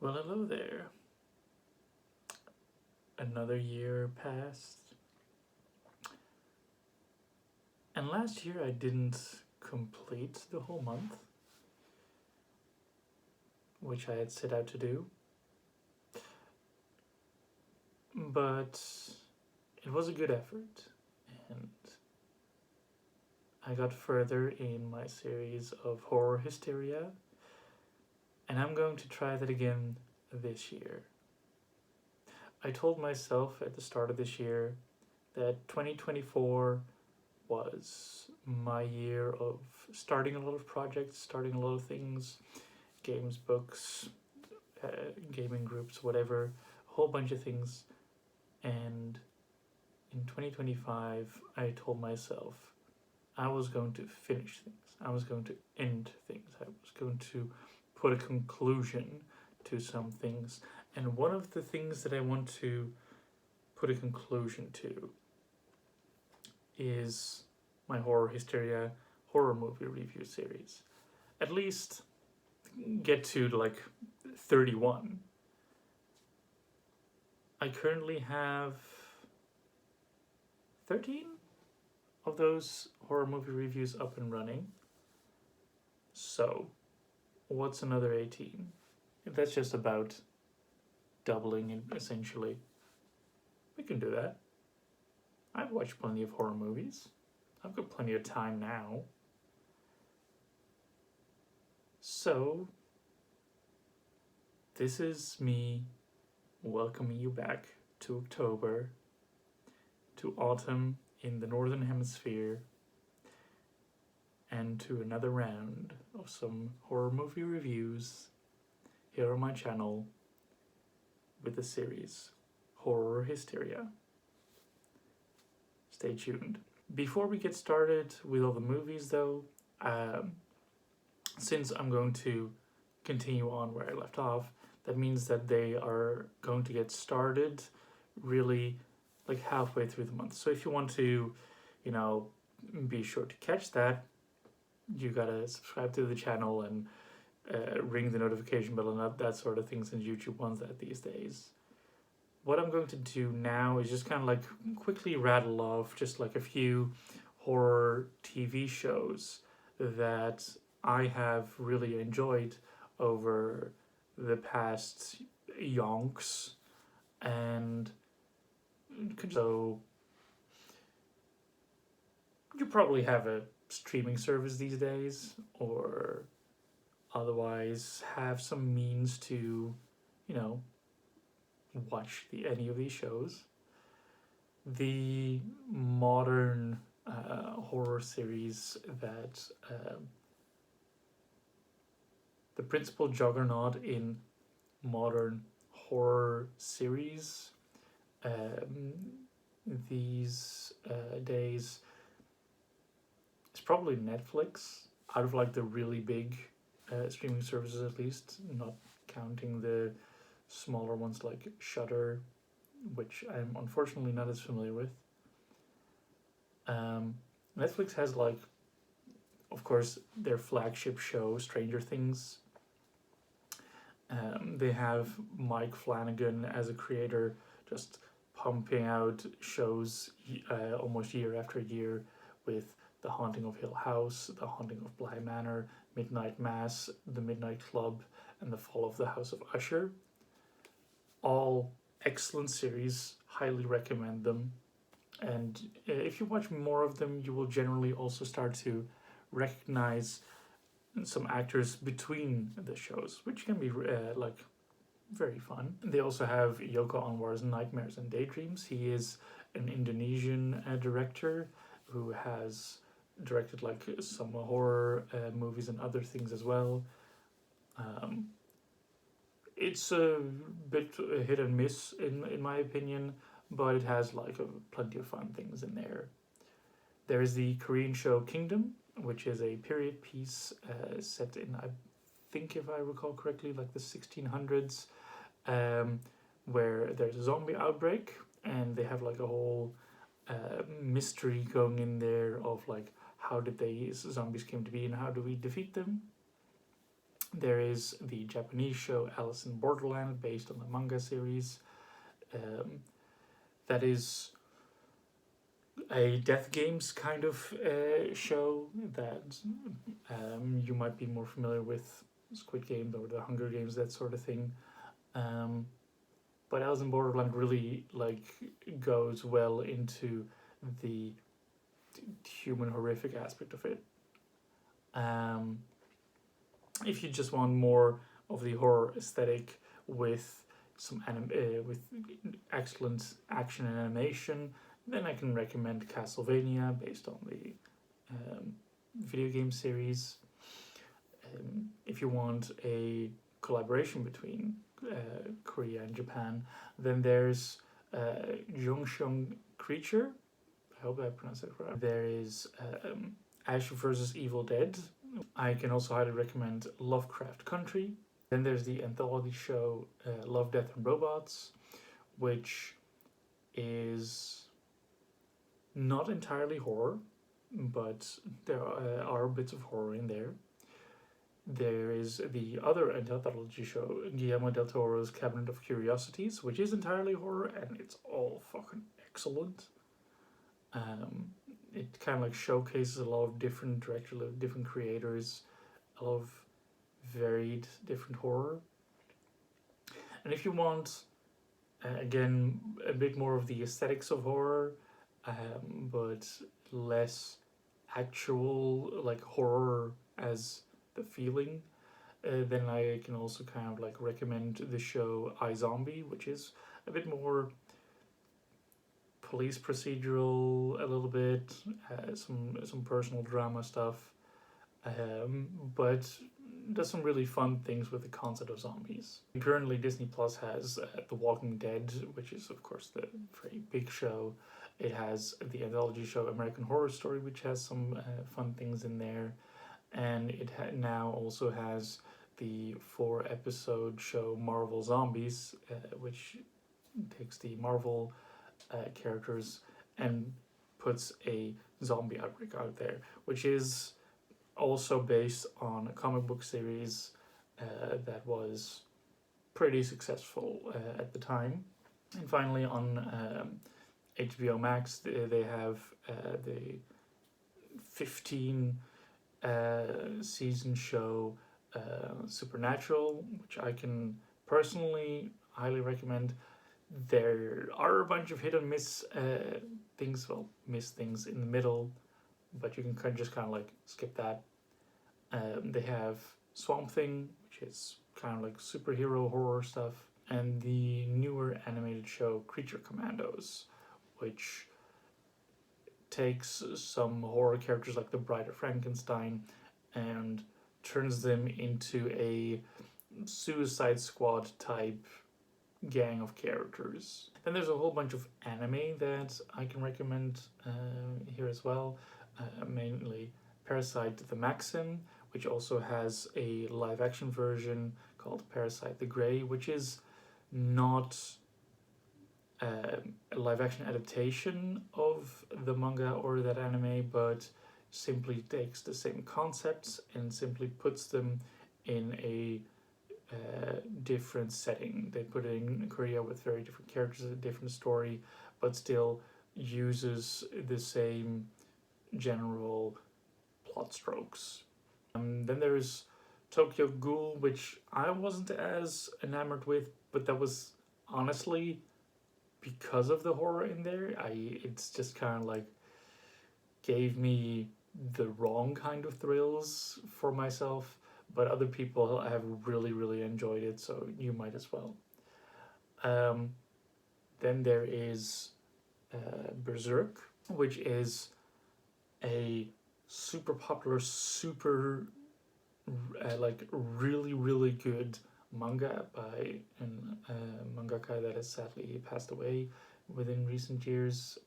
Well, hello there. Another year passed, and last year I didn't complete the whole month, which I had set out to do, but it was a good effort, and I got further in my series of horror hysteria, and I'm going to try that again this year. I told myself at the start of this year that 2024 was my year of starting a lot of projects, starting a lot of things, games, books, gaming groups, whatever, a whole bunch of things. And in 2025, I told myself I was going to finish things, I was going to end things, I was going to put a conclusion to some things. And one of the things that I want to put a conclusion to is my horror hysteria horror movie review series. At least get to like 31. I currently have 13 of those horror movie reviews up and running. So, what's another 18? That's just about doubling it, essentially. We can do that. I've watched plenty of horror movies. I've got plenty of time now. So, this is me welcoming you back to October, to autumn in the Northern Hemisphere, and to another round of some horror movie reviews here on my channel with the series Horror Hysteria. Stay tuned. Before we get started with all the movies, though, since I'm going to continue on where I left off, that means that they are going to get started really like halfway through the month. So if you want to, be sure to catch that, you gotta subscribe to the channel and ring the notification bell and that sort of thing, since YouTube wants that these days. What I'm going to do now is just kind of like quickly rattle off just like a few horror TV shows that I have really enjoyed over the past yonks. And so you probably have a streaming service these days, or otherwise have some means to, watch any of these shows. The modern horror series that the principal juggernaut in modern horror series these days is probably Netflix, out of like the really big streaming services, at least, not counting the smaller ones like Shudder, which I'm unfortunately not as familiar with. Netflix has like, of course, their flagship show, Stranger Things. They have Mike Flanagan as a creator, just pumping out shows almost year after year, with The Haunting of Hill House, The Haunting of Bly Manor, Midnight Mass, The Midnight Club, and The Fall of the House of Usher. All excellent series, highly recommend them. And if you watch more of them, you will generally also start to recognize some actors between the shows, which can be like very fun. They also have Yoko Anwar's Nightmares and Daydreams. He is an Indonesian director who has directed like some horror movies and other things as well. It's a bit hit and miss in my opinion, but it has like plenty of fun things in there. There is the Korean show Kingdom, which is a period piece set in, I think if I recall correctly, like the 1600s, where there's a zombie outbreak and they have like a whole mystery going in there of like how did these zombies came to be and how do we defeat them. There is the Japanese show Alice in Borderland, based on the manga series. That is a Death Games kind of show that you might be more familiar with, Squid Game or the Hunger Games, that sort of thing. But Alice in Borderland really goes well into the human horrific aspect of it. If you just want more of the horror aesthetic with with excellent action and animation, then I can recommend Castlevania, based on the video game series. If you want a collaboration between Korea and Japan, then there's Jungshung Creature. I hope I pronounced it right. There is Ash vs. Evil Dead. I can also highly recommend Lovecraft Country. Then there's the anthology show Love, Death and Robots, which is not entirely horror, but there are bits of horror in there. There is the other anthology show, Guillermo del Toro's Cabinet of Curiosities, which is entirely horror, and it's all fucking excellent. It kind of showcases a lot of different directors, different creators, a lot of varied different horror. And if you want, again, a bit more of the aesthetics of horror, but less actual horror as the feeling, then I can also kind of recommend the show iZombie, which is a bit more police procedural, a little bit, some personal drama stuff, but does some really fun things with the concept of zombies. And currently, Disney Plus has The Walking Dead, which is of course the very big show. It has the anthology show American Horror Story, which has some fun things in there, and it now also has the 4-episode show Marvel Zombies, which takes the Marvel characters and puts a zombie outbreak out there, which is also based on a comic book series that was pretty successful at the time. And finally, on HBO Max, they have the 15 season show Supernatural, which I can personally highly recommend. There are a bunch of hit and miss things, miss things in the middle, but you can just kind of skip that. They have Swamp Thing, which is kind of superhero horror stuff, and the newer animated show Creature Commandos, which takes some horror characters like the Bride of Frankenstein and turns them into a Suicide Squad type gang of characters. Then there's a whole bunch of anime that I can recommend here as well, mainly Parasite the Maxim, which also has a live action version called Parasite the Grey, which is not a live action adaptation of the manga or that anime, but simply takes the same concepts and simply puts them in a different setting. They put it in Korea with very different characters, a different story, but still uses the same general plot strokes. Then there's Tokyo Ghoul, which I wasn't as enamored with, but that was honestly because of the horror in there. It's just kind of gave me the wrong kind of thrills for myself, but other people have really, really enjoyed it, so you might as well. Then there is Berserk, which is a super popular, super really, really good manga by a mangaka that has sadly passed away within recent years,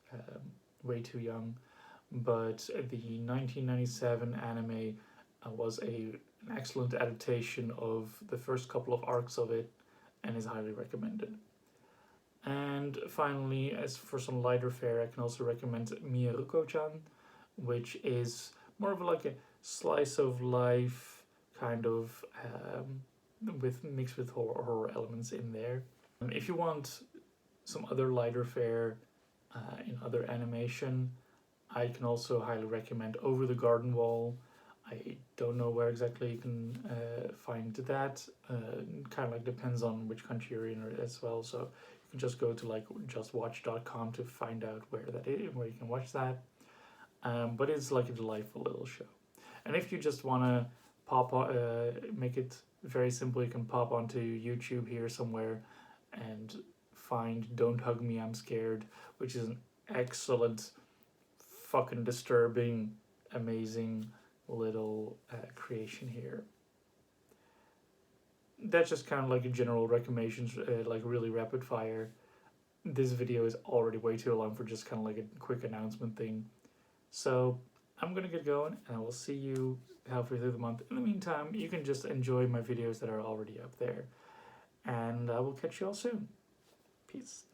way too young. But the 1997 anime was an excellent adaptation of the first couple of arcs of it and is highly recommended. And finally, as for some lighter fare, I can also recommend Miyaruko-chan, which is more of a slice of life kind of with mixed with horror elements in there. If you want some other lighter fare in other animation, I can also highly recommend Over the Garden Wall. I don't know where exactly you can find that. Kind of like depends on which country you're in as well. So you can just go to like justwatch.com to find out where that is, where you can watch that. But it's like a delightful little show. And if you just want to make it very simple, you can pop onto YouTube here somewhere and find Don't Hug Me, I'm Scared, which is an excellent, fucking disturbing, amazing little creation here. That's just kind of like a general recommendations, like really rapid fire. This video is already way too long for just kind of like a quick announcement thing. So I'm gonna get going, and I will see you halfway through the month. In the meantime, you can just enjoy my videos that are already up there, and I will catch you all soon. Peace.